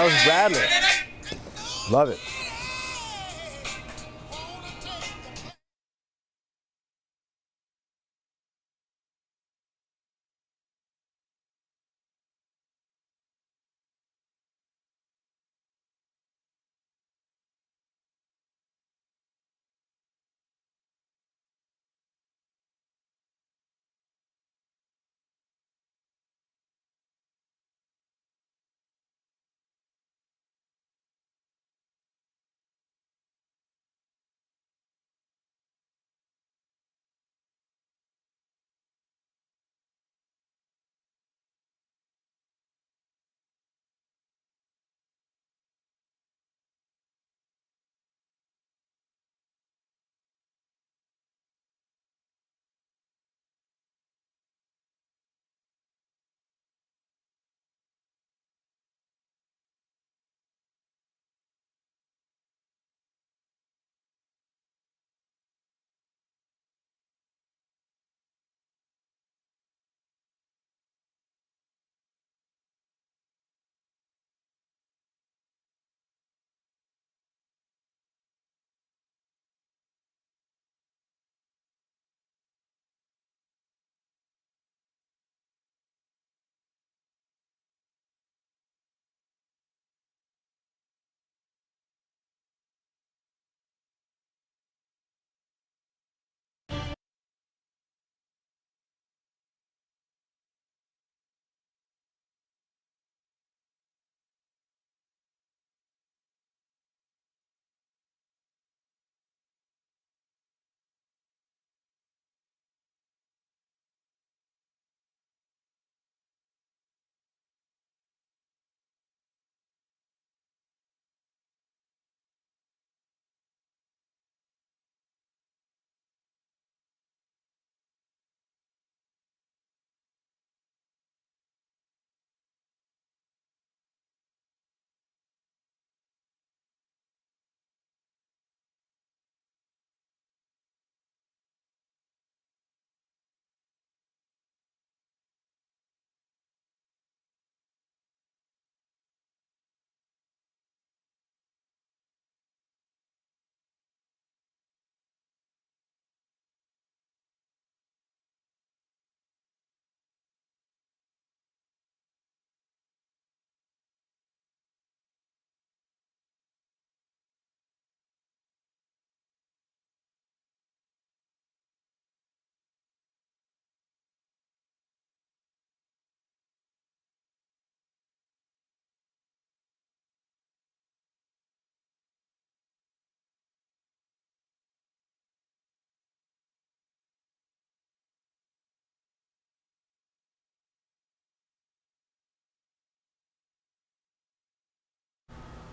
Miles Bradley. Love it.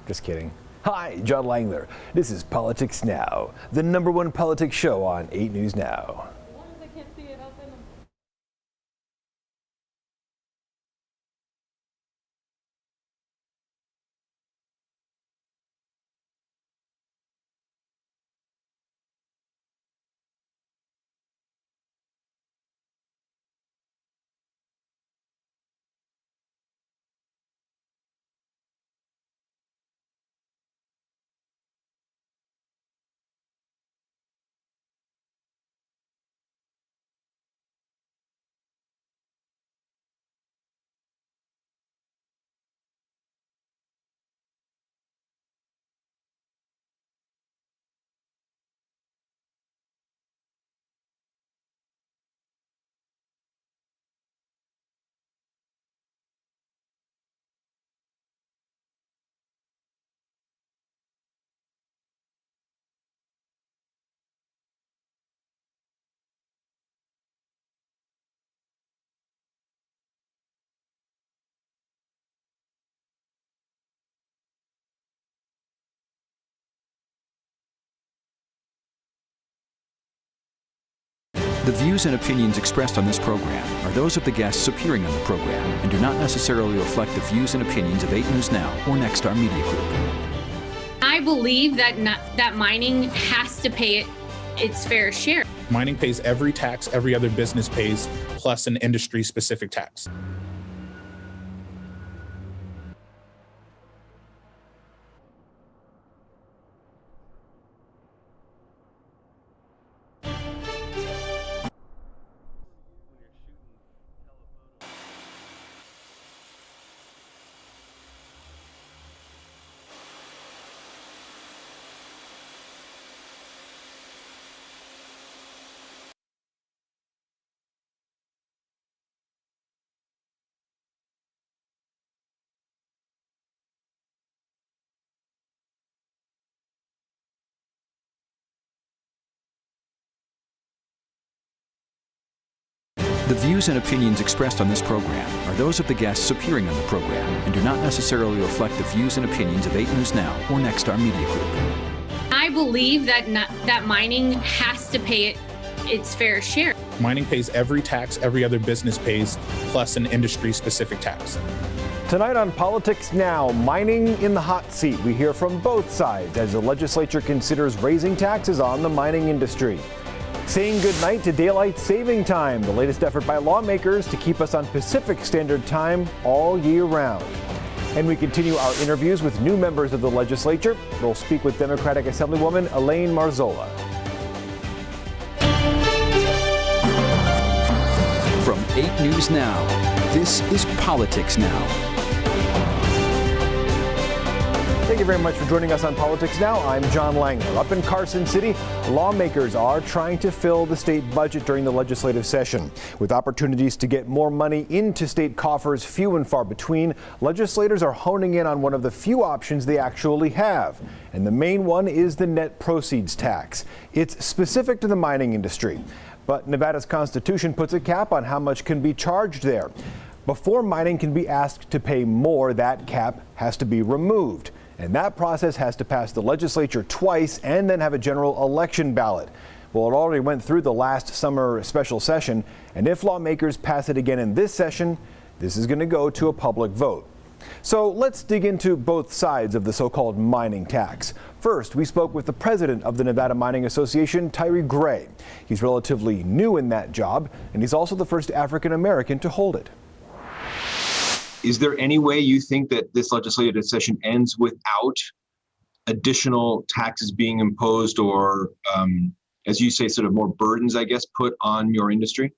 Just kidding. Hi, John Langler. This is Politics Now, the #1 politics show on 8 News Now. The views and opinions expressed on this program are those of the guests appearing on the program and do not necessarily reflect the views and opinions of 8 News Now or Nexstar Media Group. I believe that mining has to pay its fair share. Mining pays every tax every other business pays, plus an industry-specific tax. The views and opinions expressed on this program are those of the guests appearing on the program and do not necessarily reflect the views and opinions of 8 News Now or Nexstar Media Group. I believe that that mining has to pay its fair share. Mining pays every tax every other business pays, plus an industry-specific tax. Tonight on Politics Now, mining in the hot seat. We hear from both sides as the legislature considers raising taxes on the mining industry. Saying goodnight to daylight saving time, the latest effort by lawmakers to keep us on Pacific Standard Time all year round. And we continue our interviews with new members of the legislature. We'll speak with Democratic Assemblywoman ELAINE Marzola. From 8 News Now, this is Politics Now. Thank you very much for joining us on Politics Now. I'm John Langler. Up in Carson City, lawmakers are trying to fill the state budget during the legislative session. With opportunities to get more money into state coffers few and far between, legislators are honing in on one of the few options they actually have. And the main one is the net proceeds tax. It's specific to the mining industry. But Nevada's Constitution puts a cap on how much can be charged there. Before mining can be asked to pay more, that cap has to be removed. And that process has to pass the legislature twice and then have a general election ballot. Well, it already went through the last summer special session, and if lawmakers pass it again in this session, this is going to go to a public vote. So let's dig into both sides of the so-called mining tax. First, we spoke with the president of the Nevada Mining Association, TYRE Gray. He's relatively new in that job, and he's also the first African American to hold it. Is there any way you think that this legislative session ends without additional taxes being imposed or, as you say, sort of more burdens, I guess, put on your industry?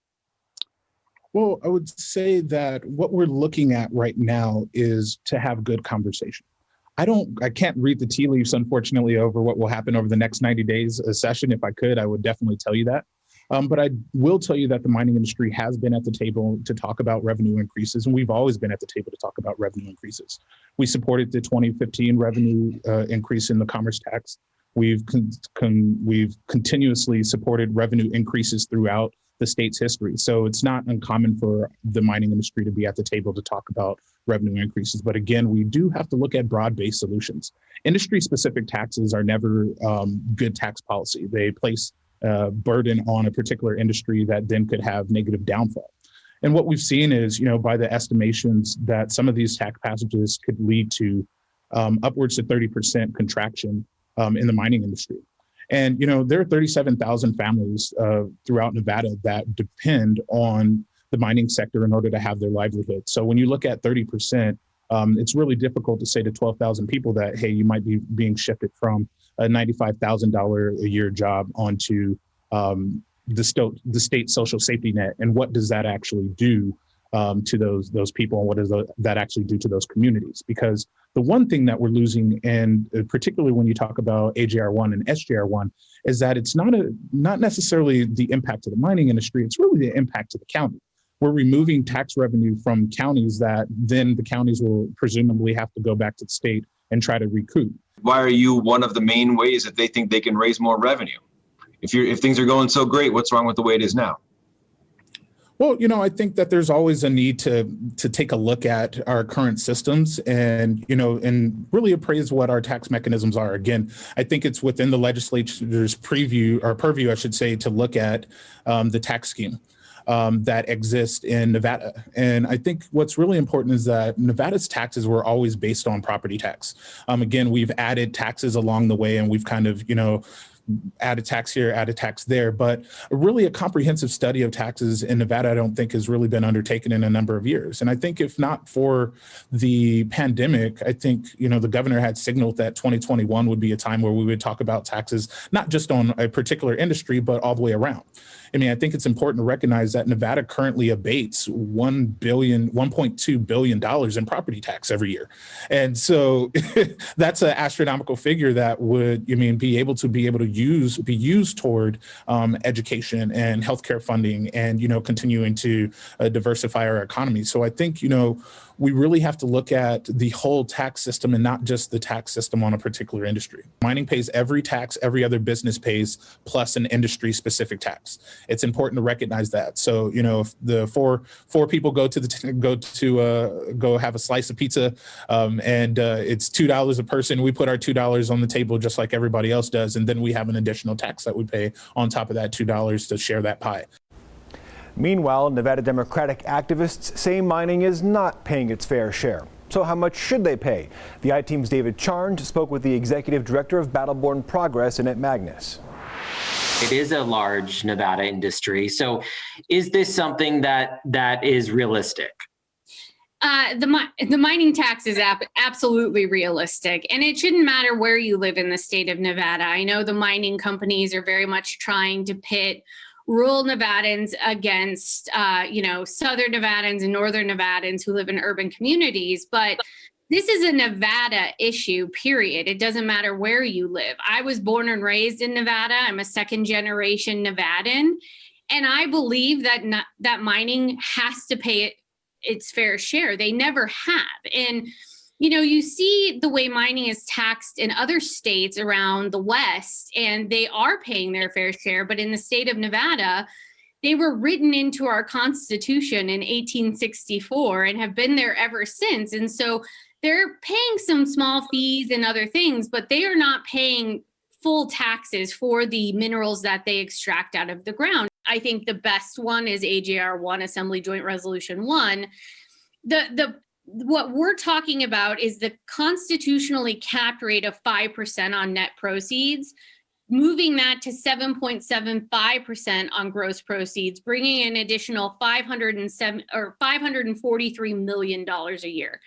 Well, I would say that what we're looking at right now is to have good conversation. I can't read the tea leaves, unfortunately, over what will happen over the next 90 days a session. If I could, I would definitely tell you that. But I will tell you that the mining industry has been at the table to talk about revenue increases, and we've always been at the table to talk about revenue increases. We supported the 2015 revenue increase in the commerce tax. We've continuously supported revenue increases throughout the state's history. So it's not uncommon for the mining industry to be at the table to talk about revenue increases. But again, we do have to look at broad-based solutions. Industry-specific taxes are never good tax policy. They place burden on a particular industry that then could have negative downfall. And what we've seen is, by the estimations that some of these tax passages could lead to upwards to 30% contraction in the mining industry. And, there are 37,000 families throughout Nevada that depend on the mining sector in order to have their livelihood. So when you look at 30%, it's really difficult to say to 12,000 people that, hey, you might be being shifted from a $95,000 a year job onto the state social safety net, and what does that actually do to those people, and what does that actually do to those communities? Because the one thing that we're losing, and particularly when you talk about AJR1 and SJR1, is that it's not necessarily the impact to the mining industry; it's really the impact to the county. We're removing tax revenue from counties that then the counties will presumably have to go back to the state and try to recoup. Why are you one of the main ways that they think they can raise more revenue? If things are going so great, what's wrong with the way it is now? Well, I think that there's always a need to take a look at our current systems and really appraise what our tax mechanisms are. Again, I think it's within the legislature's purview, I should say, to look at the tax scheme that exists in Nevada. And I think what's really important is that Nevada's taxes were always based on property tax. Again, we've added taxes along the way, and we've kind of, add a tax here, add a tax there. But really a comprehensive study of taxes in Nevada, I don't think has really been undertaken in a number of years. And I think if not for the pandemic, I think, the governor had signaled that 2021 would be a time where we would talk about taxes, not just on a particular industry, but all the way around. I think it's important to recognize that Nevada currently abates $1.2 billion in property tax every year. And so that's an astronomical figure that would, be able to be used toward education and healthcare funding and, continuing to diversify our economy. So I think, we really have to look at the whole tax system and not just the tax system on a particular industry. Mining pays every tax every other business pays, plus an industry-specific tax. it's important to recognize that. So, if the four people go have a slice of pizza, and it's $2 a person, we put our $2 on the table just like everybody else does, and then we have an additional tax that we pay on top of that $2 to share that pie. Meanwhile, Nevada Democratic activists say mining is not paying its fair share. So how much should they pay? The I-Team's David Charnes spoke with the executive director of Battleborn Progress, Annette Magnus. It is a large Nevada industry. So is this something that is realistic? The mining tax is absolutely realistic, and it shouldn't matter where you live in the state of Nevada. I know the mining companies are very much trying to pit rural Nevadans against, southern Nevadans and northern Nevadans who live in urban communities. But this is a Nevada issue, period. It doesn't matter where you live. I was born and raised in Nevada. I'm a second generation Nevadan. And I believe that mining has to pay its fair share. They never have. And you see the way mining is taxed in other states around the West, and they are paying their fair share. But in the state of Nevada, they were written into our Constitution in 1864 and have been there ever since. And so they're paying some small fees and other things, but they are not paying full taxes for the minerals that they extract out of the ground. I think the best one is AJR 1, Assembly Joint Resolution 1. What we're talking about is the constitutionally capped rate of 5% on net proceeds, moving that to 7.75% on gross proceeds, bringing an additional $543 million a year.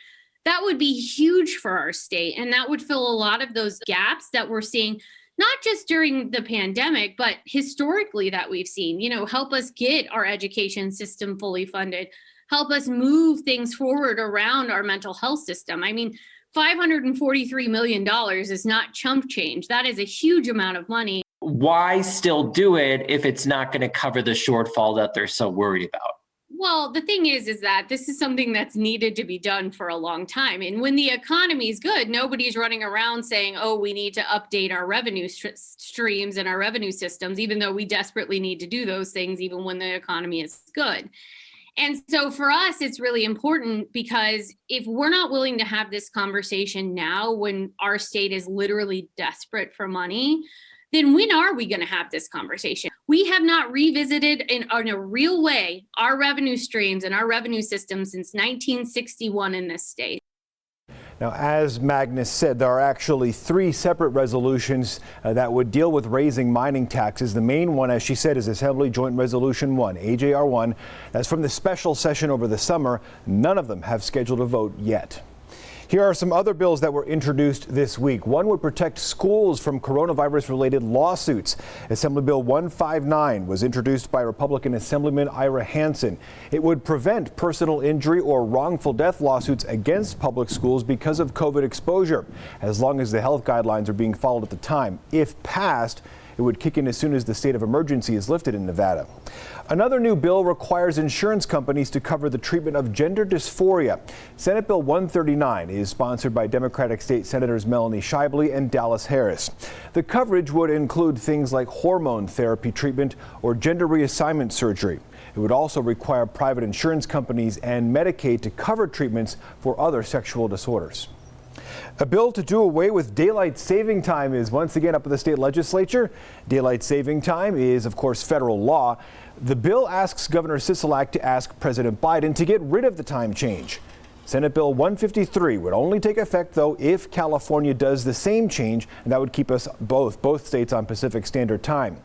That would be huge for our state, and that would fill a lot of those gaps that we're seeing, not just during the pandemic, but historically that we've seen, help us get our education system fully funded, help us move things forward around our mental health system. I mean, $543 million is not chump change. That is a huge amount of money. Why still do it if it's not going to cover the shortfall that they're so worried about? Well, the thing is that this is something that's needed to be done for a long time. And when the economy is good, nobody's running around saying, oh, we need to update our revenue streams and our revenue systems, even though we desperately need to do those things, even when the economy is good. And so for us, it's really important, because if we're not willing to have this conversation now, when our state is literally desperate for money, then when are we going to have this conversation? We have not revisited in a real way our revenue streams and our revenue system since 1961 in this state. Now, as Magnus said, there are actually 3 separate resolutions that would deal with raising mining taxes. The main one, as she said, is Assembly Joint Resolution 1, AJR 1. That's from the special session over the summer. None of them have scheduled a vote yet. Here are some other bills that were introduced this week. One would protect schools from coronavirus-related lawsuits. Assembly Bill 159 was introduced by Republican Assemblyman Ira Hansen. It would prevent personal injury or wrongful death lawsuits against public schools because of COVID exposure, as long as the health guidelines are being followed at the time. If passed, it would kick in as soon as the state of emergency is lifted in Nevada. Another new bill requires insurance companies to cover the treatment of gender dysphoria. Senate Bill 139 is sponsored by Democratic State Senators Melanie Shively and Dallas Harris. The coverage would include things like hormone therapy treatment or gender reassignment surgery. It would also require private insurance companies and Medicaid to cover treatments for other sexual disorders. A bill to do away with daylight saving time is once again up in the state legislature. Daylight saving time is, of course, federal law. The bill asks Governor Sisolak to ask President Biden to get rid of the time change. Senate Bill 153 would only take effect, though, if California does the same change, and that would keep us both states on Pacific Standard Time.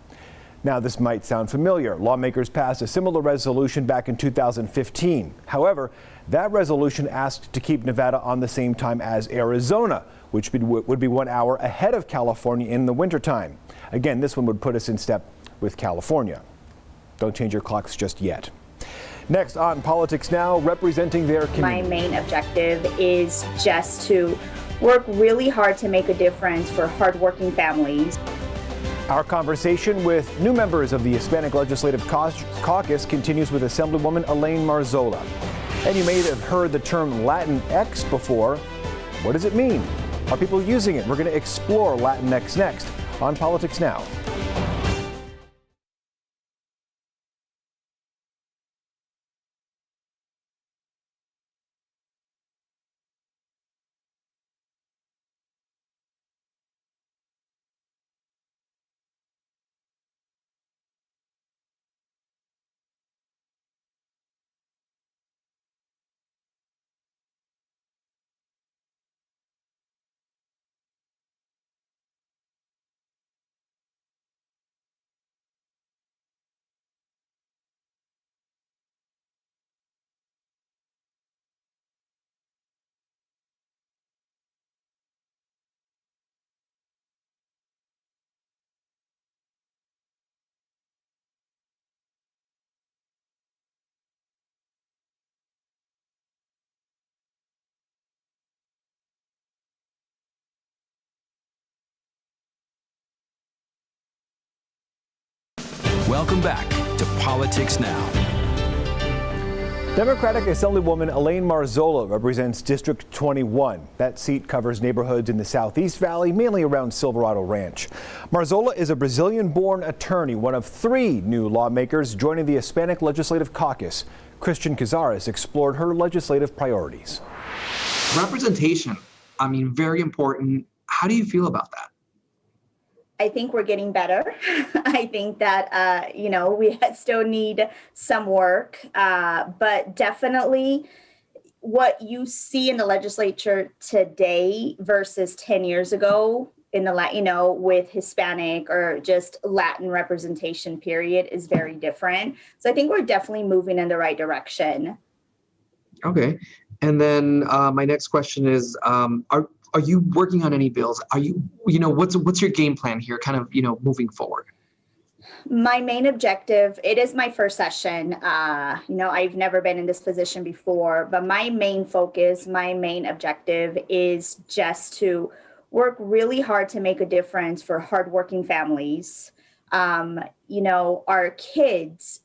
Now, this might sound familiar. Lawmakers passed a similar resolution back in 2015. However, that resolution asked to keep Nevada on the same time as Arizona, which would be 1 hour ahead of California in the wintertime. Again, this one would put us in step with California. Don't change your clocks just yet. Next on Politics Now, representing their community. My main objective is just to work really hard to make a difference for hardworking families. Our conversation with new members of the Hispanic Legislative Caucus continues with Assemblywoman ELAINE Marzola. And you may have heard the term Latinx before. What does it mean? Are people using it? We're going to explore Latinx next on Politics Now. Welcome back to Politics Now. Democratic Assemblywoman ELAINE Marzola represents District 21. That seat covers neighborhoods in the Southeast Valley, mainly around Silverado Ranch. Marzola is a Brazilian-born attorney, one of 3 new lawmakers joining the Hispanic Legislative Caucus. Christian Cazares explored her legislative priorities. Representation, I mean, very important. How do you feel about that? I think we're getting better. I think that, we still need some work, but definitely what you see in the legislature today versus 10 years ago in the, with Hispanic or just Latin representation period is very different. So I think we're definitely moving in the right direction. Okay. And then my next question is, are you working on any bills? Are you, what's your game plan here, kind of, moving forward? My main objective, it is my first session. I've never been in this position before, but my main focus, my main objective is just to work really hard to make a difference for hardworking families. Our kids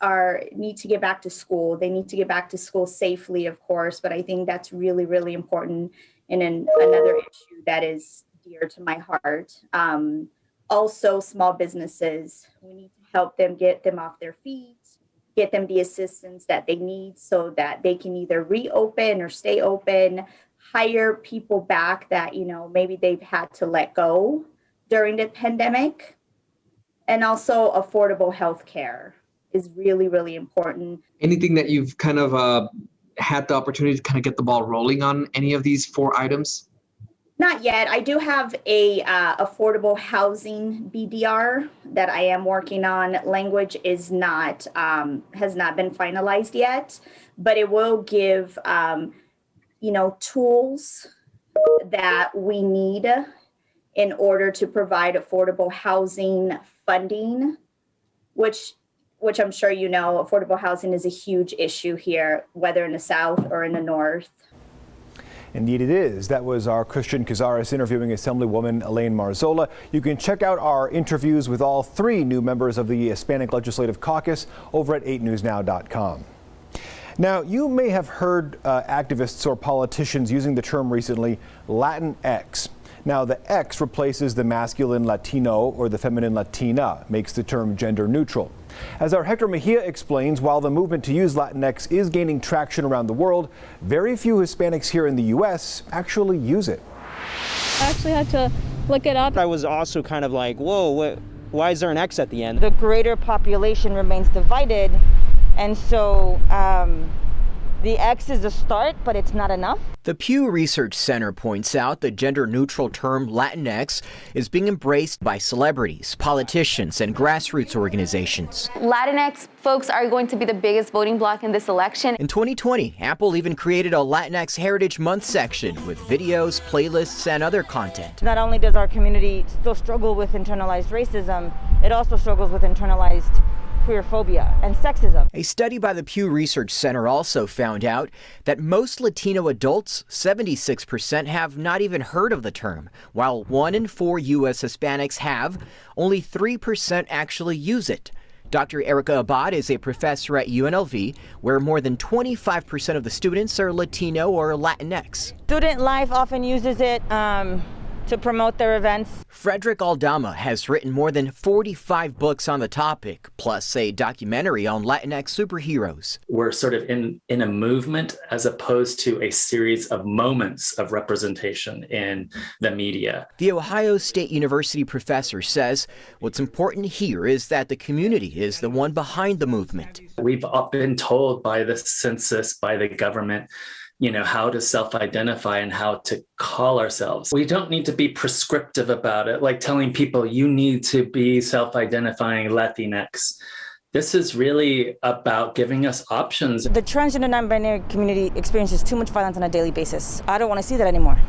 need to get back to school. They need to get back to school safely, of course, but I think that's really, really important. And then another issue that is dear to my heart. Also, small businesses, we need to help them, get them off their feet, get them the assistance that they need so that they can either reopen or stay open, hire people back that, maybe they've had to let go during the pandemic. And also affordable health care is really, really important. Anything that you've kind of had the opportunity to kind of get the ball rolling on any of these 4 items? Not yet. I do have a affordable housing BDR that I am working on. Language is not has not been finalized yet, but it will give tools that we need in order to provide affordable housing funding, which I'm sure affordable housing is a huge issue here, whether in the South or in the North. Indeed it is. That was our Christian Cazares interviewing Assemblywoman ELAINE Marzola. You can check out our interviews with all 3 new members of the Hispanic Legislative Caucus over at 8newsnow.com. Now, you may have heard activists or politicians using the term recently, Latinx. Now, the X replaces the masculine Latino or the feminine Latina, makes the term gender neutral. As our Hector Mejia explains, while the movement to use Latinx is gaining traction around the world, very few Hispanics here in the U.S. actually use it. I actually had to look it up. I was also kind of like, whoa, why is there an X at the end? The greater population remains divided, and so the X is a start, but it's not enough. The Pew Research Center points out the gender-neutral term Latinx is being embraced by celebrities, politicians, and grassroots organizations. Latinx folks are going to be the biggest voting bloc in this election. In 2020, Apple even created a Latinx Heritage Month section with videos, playlists, and other content. Not only does our community still struggle with internalized racism, it also struggles with internalized queerphobia and sexism. A study by the Pew Research Center also found out that most Latino adults, 76%, have not even heard of the term, while 1 in 4 U.S. Hispanics have. Only 3% actually use it. Dr. Erica Abad is a professor at UNLV, where more than 25% of the students are Latino or Latinx. Student life often uses it to promote their events. Frederick Aldama has written more than 45 books on the topic, plus a documentary on Latinx superheroes. We're sort of in a movement as opposed to a series of moments of representation in the media. The Ohio State University professor says what's important here is that the community is the one behind the movement. We've been told by the census, by the government, how to self-identify and how to call ourselves. We don't need to be prescriptive about it, like telling people you need to be self-identifying Latinx. This is really about giving us options. The transgender non-binary community experiences too much violence on a daily basis. I don't want to see that anymore.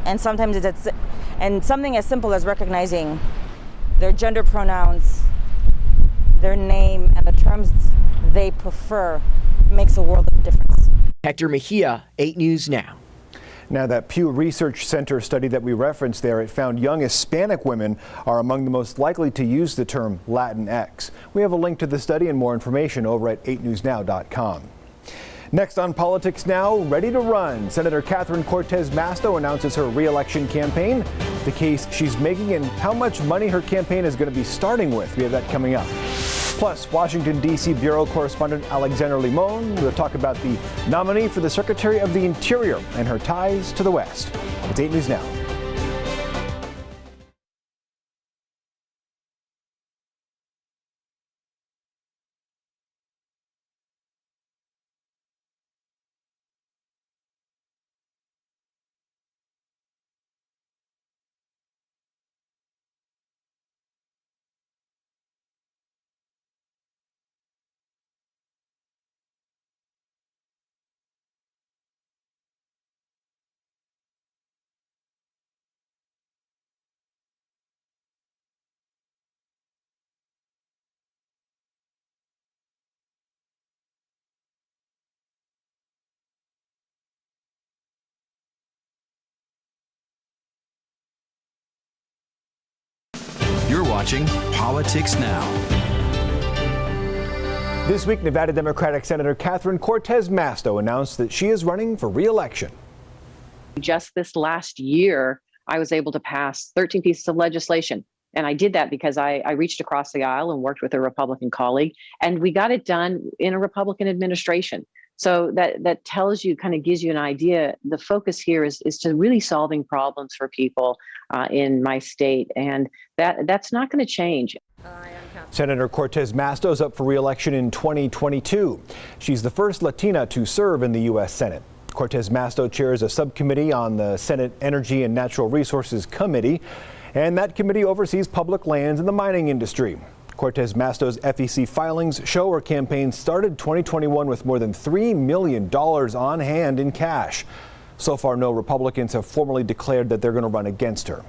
And sometimes and something as simple as recognizing their gender pronouns, their name, and the terms they prefer makes a world of difference. Hector Mejia, 8 News Now. Now, that Pew Research Center study that we referenced there, it found young Hispanic women are among the most likely to use the term Latinx. We have a link to the study and more information over at 8newsnow.com. Next on Politics Now, ready to run. Senator CorTEZ Masto announces her re-election campaign, the case she's making, and how much money her campaign is going to be starting with. We have that coming up. Plus, Washington, D.C. Bureau Correspondent Alexander Limon will talk about the nominee for the Secretary of the Interior and her ties to the West. It's 8 News Now. You're watching Politics Now. This week, Nevada Democratic Senator CorTEZ Masto announced that she is running for re-election. Just this last year, I was able to pass 13 pieces of legislation. And I did that because I reached across the aisle and worked with a Republican colleague, and we got it done in a Republican administration. So that tells you, kind of gives you an idea. The focus here is to really solving problems for people in my state, and that's not going to change. Senator CorTEZ Masto is up for re-election in 2022. She's the first Latina to serve in the U.S. Senate. CorTEZ Masto chairs a subcommittee on the Senate Energy and Natural Resources Committee, and that committee oversees public lands in the mining industry. CorTEZ Masto's FEC filings show her campaign started 2021 with more than $3 million on hand in cash. So far, no Republicans have formally declared that they're going to run against her.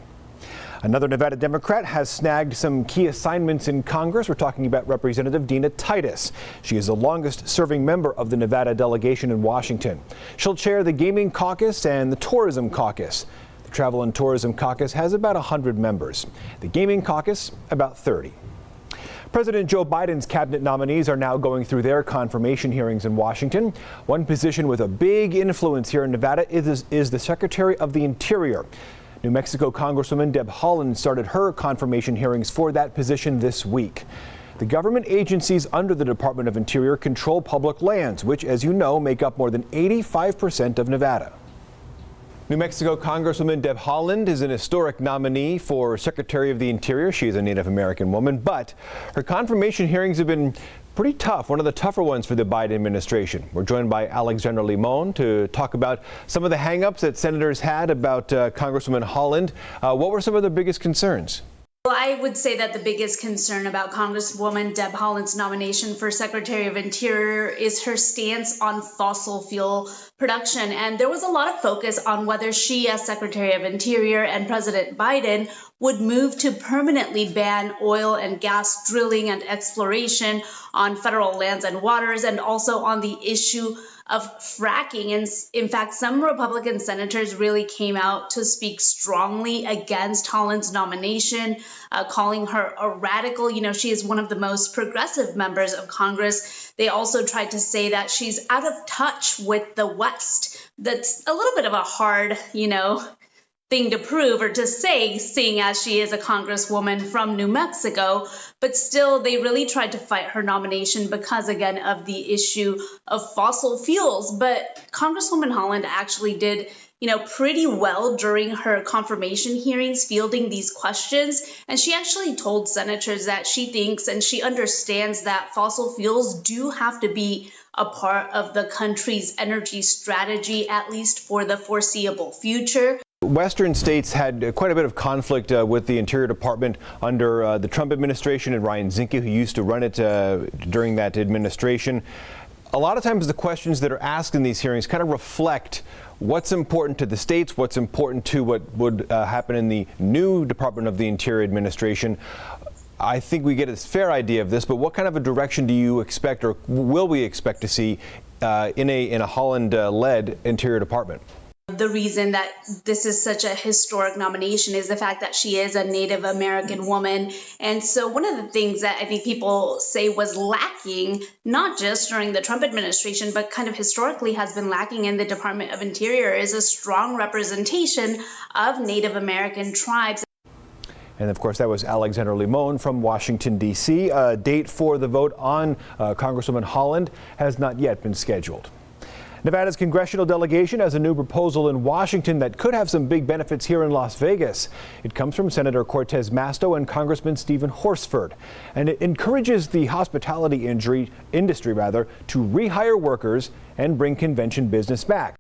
Another Nevada Democrat has snagged some key assignments in Congress. We're talking about Representative TYRE. She is the longest serving member of the Nevada delegation in Washington. She'll chair the Gaming Caucus and the Tourism Caucus. The Travel and Tourism Caucus has about 100 members. The Gaming Caucus, about 30. President Joe Biden's cabinet nominees are now going through their confirmation hearings in Washington. One position with a big influence here in Nevada is the Secretary of the Interior. New Mexico Congresswoman Deb Haaland started her confirmation hearings for that position this week. The government agencies under the Department of Interior control public lands, which, as you know, make up more than 85% of Nevada. New Mexico Congresswoman Deb Haaland is an historic nominee for Secretary of the Interior. She is a Native American woman, but her confirmation hearings have been pretty tough, one of the tougher ones for the Biden administration. We're joined by Alexander Limon to talk about some of the hang-ups that senators had about Congresswoman Haaland. What were some of the biggest concerns? Well, I would say that the biggest concern about Congresswoman Deb Haaland's nomination for Secretary of Interior is her stance on fossil fuel production. And there was a lot of focus on whether she, as Secretary of Interior, and President Biden would move to permanently ban oil and gas drilling and exploration on federal lands and waters, and also on the issue of fracking. And in fact, some Republican senators really came out to speak strongly against Haaland's nomination, calling her a radical. You know, she is one of the most progressive members of Congress. They also tried to say that she's out of touch with the West. That's a little bit of a hard, thing to prove or to say, seeing as she is a congresswoman from New Mexico, but still they really tried to fight her nomination because, again, of the issue of fossil fuels. But Congresswoman Haaland actually did, pretty well during her confirmation hearings, fielding these questions. And she actually told senators that she thinks and she understands that fossil fuels do have to be a part of the country's energy strategy, at least for the foreseeable future. Western states had quite a bit of conflict with the Interior Department under the Trump administration and Ryan Zinke, who used to run it during that administration. A lot of times the questions that are asked in these hearings kind of reflect what's important to the states, what's important to what would happen in the new Department of the Interior administration. I think we get a fair idea of this, but what kind of a direction do you expect, or will we expect to see in a Haaland-led Interior Department? the reason that this is such a historic nomination is the fact that she is a Native American woman. And so one of the things that I think people say was lacking, not just during the Trump administration, but kind of historically has been lacking in the Department of Interior, is a strong representation of Native American tribes. And of course, that was Alexander Limon from Washington, D.C. A date for the vote on Congresswoman Haaland has not yet been scheduled. Nevada's congressional delegation has a new proposal in Washington that could have some big benefits here in Las Vegas. It comes from Senator Cortez Masto and Congressman Stephen Horsford, and it encourages the hospitality industry to rehire workers and bring convention business back.